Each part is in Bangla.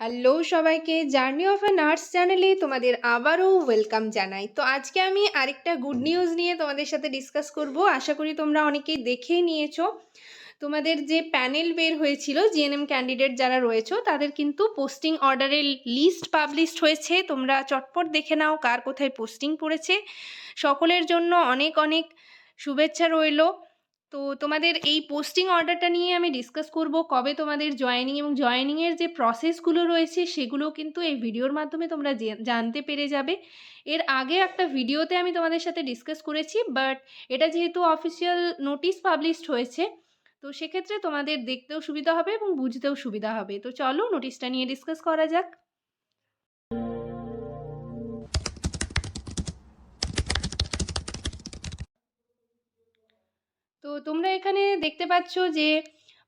হ্যালো সবাইকে, জার্নি অফ আ নার্স চ্যানেলে তোমাদের আবারও ওয়েলকাম জানাই। তো আজকে আমি আরেকটা গুড নিউজ নিয়ে তোমাদের সাথে ডিসকাস করব। আশা করি তোমরা অনেকেই দেখেই নিয়েছো। তোমাদের যে প্যানেল বের হয়েছিল, জিএনএম ক্যান্ডিডেট যারা রয়েছে তাদের কিন্তু পোস্টিং অর্ডারের লিস্ট পাবলিশড হয়েছে। তোমরা চটপট দেখে নাও কার কোথায় পোস্টিং পড়েছে। সকলের জন্য অনেক অনেক শুভেচ্ছা রইল। তো তোমাদের এই পোস্টিং অর্ডারটা নিয়ে আমি ডিসকাস করব, কবে তোমাদের জয়েনিং এবং জয়েনিংয়ের যে প্রসেসগুলো রয়েছে সেগুলো কিন্তু এই ভিডিওর মাধ্যমে তোমরা জানতে পেরে যাবে। এর আগে একটা ভিডিওতে আমি তোমাদের সাথে ডিসকাস করেছি, বাট এটা যেহেতু অফিসিয়াল নোটিশ পাবলিশড হয়েছে, তো সেক্ষেত্রে তোমাদের দেখতেও সুবিধা হবে এবং বুঝতেও সুবিধা হবে। তো চলো নোটিশটা নিয়ে ডিসকাস করা যাক। তো তোমরা এখানে দেখতে পাচ্ছ যে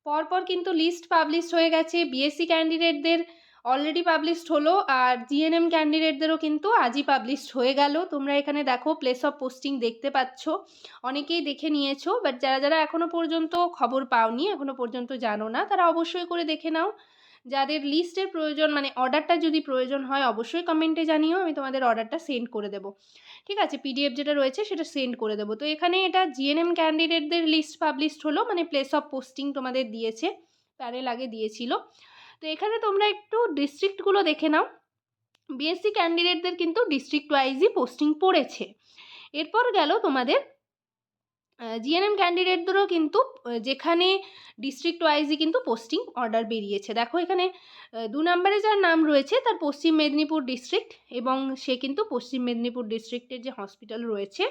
পরপর কিন্তু লিস্ট পাবলিশড হয়ে গেছে। বিএসসি ক্যান্ডিডেটদের অলরেডি পাবলিশড হলো, আর জিএনএম ক্যান্ডিডেটদেরও কিন্তু আজই পাবলিশড হয়ে গেল। তোমরা এখানে দেখো প্লেস অফ পোস্টিং দেখতে পাচ্ছ, অনেকেই দেখে নিয়েছো, বাট যারা যারা এখনও পর্যন্ত খবর পাওনি, এখনও পর্যন্ত জানো না, তারা অবশ্যই করে দেখে নাও। যাদের লিস্টের প্রয়োজন, মানে অর্ডারটা যদি প্রয়োজন হয়, অবশ্যই কমেন্টে জানিও, আমি তোমাদের অর্ডারটা সেন্ড করে দেবো। ঠিক আছে, পিডিএফ যেটা রয়েছে সেটা সেন্ড করে দেবো। তো এখানে এটা জিএনএম ক্যান্ডিডেটদের লিস্ট পাবলিশড হলো, মানে প্লেস অফ পোস্টিং তোমাদের দিয়েছে, প্যানেল আগে দিয়েছিল। তো এখানে তোমরা একটু ডিস্ট্রিক্টগুলো দেখে নাও। বিএসসি ক্যান্ডিডেটদের কিন্তু ডিস্ট্রিক্ট ওয়াইজই পোস্টিং পড়েছে। এরপর গেল তোমাদের জিএনএম ক্যান্ডিডেটদেরও কিন্তু যেখানে ডিস্ট্রিক্ট ওয়াইজই কিন্তু পোস্টিং অর্ডার বেরিয়েছে। দেখো এখানে 2 নম্বরে যার নাম রয়েছে তার পশ্চিম মেদিনীপুর ডিস্ট্রিক্ট, এবং সে কিন্তু পশ্চিম মেদিনীপুর ডিস্ট্রিক্টের যে হসপিটাল রয়েছে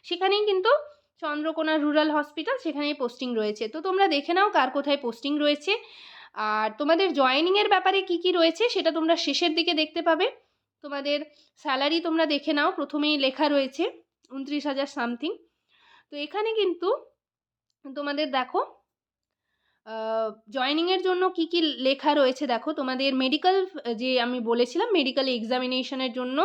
সেখানেই কিন্তু চন্দ্রকোনা রুরাল হসপিটাল, সেখানেই পোস্টিং রয়েছে। তো তোমরা দেখে নাও কার কোথায় পোস্টিং রয়েছে। আর তোমাদের জয়েনিংয়ের ব্যাপারে কি কি রয়েছে সেটা তোমরা শেষের দিকে দেখতে পাবে। তোমাদের স্যালারি তোমরা দেখে নাও, প্রথমেই লেখা রয়েছে 29,000 সামথিং। তো এখানে কিন্তু তোমাদের দেখো জয়েনিংয়ের জন্য কি কি লেখা রয়েছে। দেখো তোমাদের মেডিকেল, যে আমি বলেছিলাম মেডিকেল এক্সামিনেশনের জন্য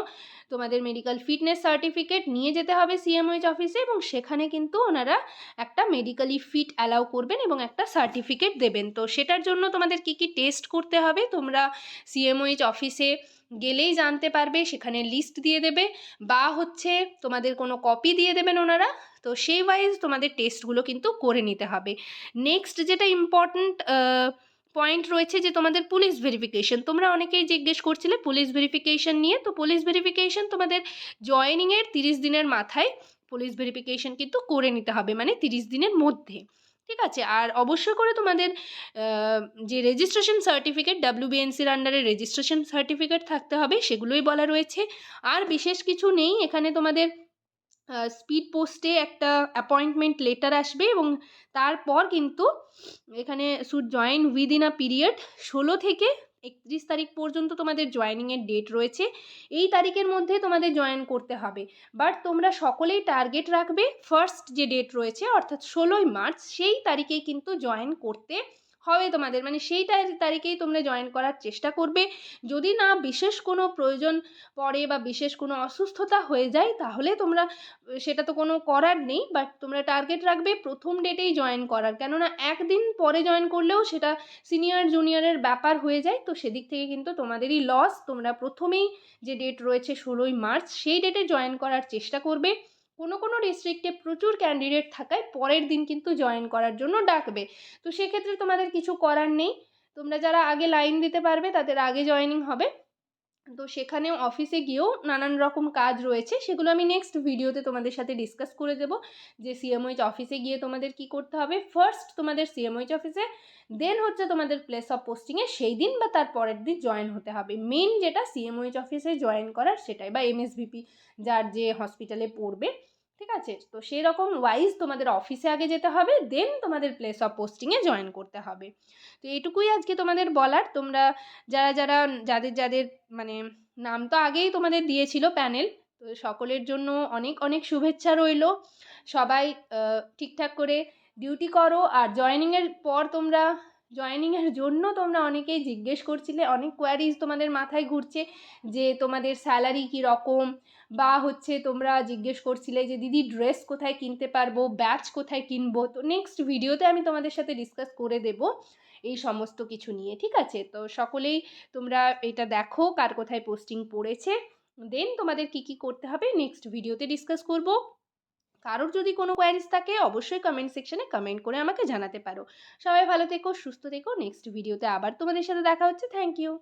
তোমাদের মেডিকেল ফিটনেস সার্টিফিকেট নিয়ে যেতে হবে সিএমওএইচ অফিসে, এবং সেখানে কিন্তু ওনারা একটা মেডিকেলি ফিট অ্যালাউ করবেন এবং একটা সার্টিফিকেট দেবেন। তো সেটার জন্য তোমাদের কি কি টেস্ট করতে হবে তোমরা সিএমওএইচ অফিসে গেলেই জানতে পারবে, সেখানে লিস্ট দিয়ে দেবে, বা হচ্ছে তোমাদের কোনো কপি দিয়ে দেবেন ওনারা। তো সেই ওয়াইজ তোমাদের টেস্টগুলো কিন্তু করে নিতে হবে। নেক্সট যেটা ইম্পর্ট্যান্ট পয়েন্ট রয়েছে যে তোমাদের পুলিশ ভেরিফিকেশন, তোমরা অনেকেই জিজ্ঞেস করছিলে পুলিশ ভেরিফিকেশন নিয়ে। তো পুলিশ ভেরিফিকেশন তোমাদের জয়েনিংয়ের 30 দিনের মাথায় পুলিশ ভেরিফিকেশন কিন্তু করে নিতে হবে, মানে 30 দিনের মধ্যে। ঠিক আছে, আর অবশ্যই করে তোমাদের যে রেজিস্ট্রেশন সার্টিফিকেট, ডাব্লিউবিএনসির আন্ডারে রেজিস্ট্রেশন সার্টিফিকেট থাকতে হবে, সেগুলোই বলা রয়েছে। আর বিশেষ কিছু নেই এখানে। তোমাদের স্পিড পোস্টে একটা অ্যাপয়েন্টমেন্ট লেটার আসবে, এবং তারপর কিন্তু এখানে should join within a period 16 থেকে 31 তারিখ পর্যন্ত তোমাদের জয়েনিংয়ের ডেট রয়েছে। এই তারিখের মধ্যে তোমাদের জয়েন করতে হবে। বাট তোমরা সকলেই টার্গেট রাখবে ফার্স্ট যে ডেট রয়েছে অর্থাৎ 16ই মার্চ, সেই তারিখেই কিন্তু জয়েন করতে হবে তোমাদের, মানে সেই তারিখেই তোমরা জয়েন করার চেষ্টা করবে। যদি না বিশেষ কোনো প্রয়োজন পড়ে বা বিশেষ কোনো অসুস্থতা হয়ে যায়, তাহলে তোমরা সেটা তো কোনো করার নেই, বাট তোমরা টার্গেট রাখবে প্রথম ডেটেই জয়েন করার। কেননা একদিন পরে জয়েন করলেও সেটা সিনিয়র জুনিয়রের ব্যাপার হয়ে যায়, তো সেদিক থেকে কিন্তু তোমাদেরই লস। তোমরা প্রথমেই যে ডেট রয়েছে 16ই মার্চ, সেই ডেটে জয়েন করার চেষ্টা করবে। কোনো কোনো ডিস্ট্রিক্টে প্রচুর ক্যান্ডিডেট থাকায় পরের দিন কিন্তু জয়েন করার জন্য ডাকবে। তো সেক্ষেত্রে তোমাদের কিছু করার নেই, তোমরা যারা আগে লাইন দিতে পারবে তাদের আগে জয়েনিং হবে। তো সেখানেও অফিসে গিয়েও নানান রকম কাজ রয়েছে, সেগুলো আমি নেক্সট ভিডিওতে তোমাদের সাথে ডিসকাস করে দেবো যে সিএমওইচ অফিসে গিয়ে তোমাদের কি করতে হবে। ফার্স্ট তোমাদের সিএমওইচ অফিসে, দেন হচ্ছে তোমাদের প্লেস অফ পোস্টিংয়ে সেই দিন বা তার পরের দিন জয়েন হতে হবে। মেন যেটা সিএমওইচ অফিসে জয়েন করার সেটাই, বা এমএসভিপি যার যে হসপিটালে পড়বে। ঠিক আছে, তো সেই রকম ওয়াইজ তোমাদের অফিসে আগে যেতে হবে, দেন তোমাদের প্লেস অফ পোস্টিংয়ে জয়েন করতে হবে। তো এইটুকুই আজকে তোমাদের বলার। তোমরা যারা যারা যাদের যাদের মানে নাম তো আগেই তোমাদের দিয়েছিল প্যানেল, তো সকলের জন্য অনেক অনেক শুভেচ্ছা রইল। সবাই ঠিকঠাক করে ডিউটি করো। আর জয়েনিংয়ের পর তোমরা, জয়েনিংয়ের জন্য তোমরা অনেকেই জিজ্ঞেস করছিলে, অনেক কোয়ারিজ তোমাদের মাথায় ঘুরছে যে তোমাদের স্যালারি কী রকম, বা হচ্ছে তোমরা জিজ্ঞেস করছিলে যে দিদি ড্রেস কোথায় কিনতে পারবো, ব্যাচ কোথায় কিনবো। তো নেক্সট ভিডিওতে আমি তোমাদের সাথে ডিসকাস করে দেবো এই সমস্ত কিছু নিয়ে, ঠিক আছে? তো সকলেই তোমরা এটা দেখো কার কোথায় পোস্টিং পড়েছে, দেন তোমাদের কি কি করতে হবে নেক্সট ভিডিওতে ডিসকাস করব। কারোর যদি কোনো কোয়ারিজ থাকে অবশ্যই কমেন্ট সেকশনে কমেন্ট করে আমাকে জানাতে পারো। সবাই ভালো থেকো, সুস্থ থেকো। নেক্সট ভিডিওতে আবার তোমাদের সাথে দেখা হচ্ছে। Thank you.